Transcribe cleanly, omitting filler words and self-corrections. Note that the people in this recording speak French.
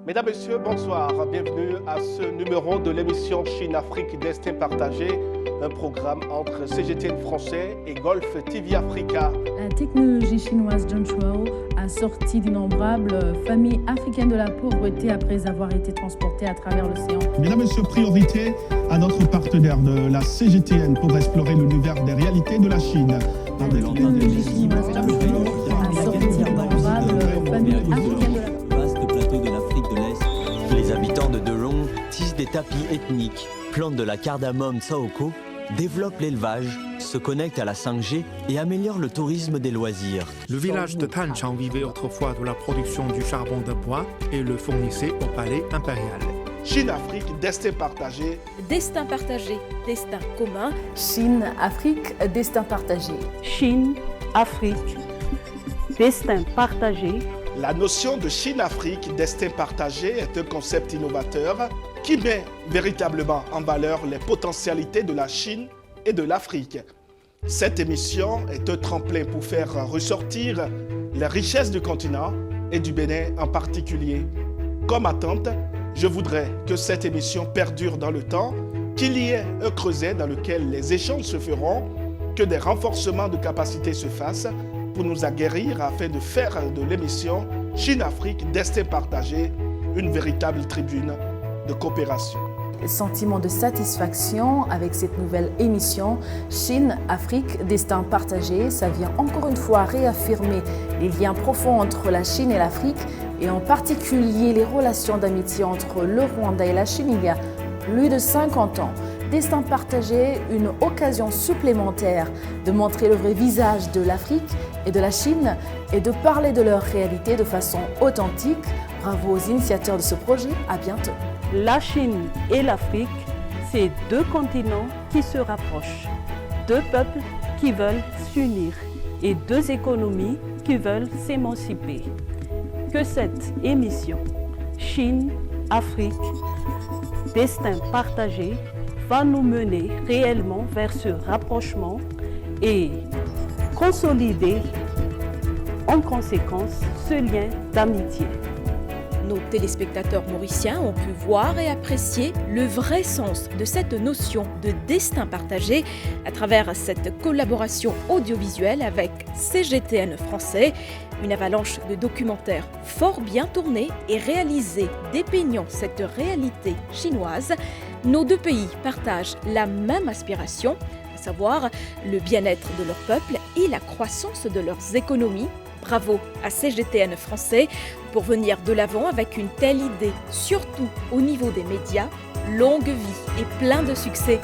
Mesdames, Messieurs, bonsoir. Bienvenue à ce numéro de l'émission Chine-Afrique Destin Partagé, un programme entre CGTN français et Golf TV Africa. La technologie chinoise Zhongchuo a sorti d'innombrables familles africaines de la pauvreté après avoir été transportées à travers l'océan. Mesdames, Messieurs, priorité à notre partenaire de la CGTN pour explorer l'univers des réalités de la Chine. La technologie chinoise Zhongchuo a sorti d'innombrables familles africaines de la vaste plateau de l'Afrique de l'Est. Les habitants de Delong tissent des tapis ethniques, plantent de la cardamome Saoko, développent l'élevage, se connectent à la 5G et améliorent le tourisme des loisirs. Le village de Tanchang vivait autrefois de la production du charbon de bois et le fournissait au palais impérial. Chine-Afrique Destin Partagé. Destin partagé, destin commun. Chine-Afrique, destin partagé. Chine-Afrique, destin partagé. La notion de Chine-Afrique Destin Partagé est un concept innovateur qui met véritablement en valeur les potentialités de la Chine et de l'Afrique. Cette émission est un tremplin pour faire ressortir les richesses du continent et du Bénin en particulier. Comme attente, je voudrais que cette émission perdure dans le temps, qu'il y ait un creuset dans lequel les échanges se feront, que des renforcements de capacités se fassent pour nous aguerrir afin de faire de l'émission Chine-Afrique Destin Partagé une véritable tribune de coopération. Sentiment de satisfaction avec cette nouvelle émission Chine-Afrique, destin partagé. Ça vient encore une fois réaffirmer les liens profonds entre la Chine et l'Afrique et en particulier les relations d'amitié entre le Rwanda et la Chine il y a plus de 50 ans. Destin partagé, une occasion supplémentaire de montrer le vrai visage de l'Afrique et de la Chine et de parler de leur réalité de façon authentique. Bravo aux initiateurs de ce projet, à bientôt. La Chine et l'Afrique, c'est deux continents qui se rapprochent, deux peuples qui veulent s'unir et deux économies qui veulent s'émanciper. Que cette émission Chine-Afrique, destin partagé, va nous mener réellement vers ce rapprochement et consolider en conséquence ce lien d'amitié. Nos téléspectateurs mauriciens ont pu voir et apprécier le vrai sens de cette notion de destin partagé à travers cette collaboration audiovisuelle avec CGTN français. Une avalanche de documentaires fort bien tournés et réalisés dépeignant cette réalité chinoise. Nos deux pays partagent la même aspiration, à savoir le bien-être de leur peuple et la croissance de leurs économies. Bravo à CGTN français pour venir de l'avant avec une telle idée, surtout au niveau des médias. Longue vie et plein de succès.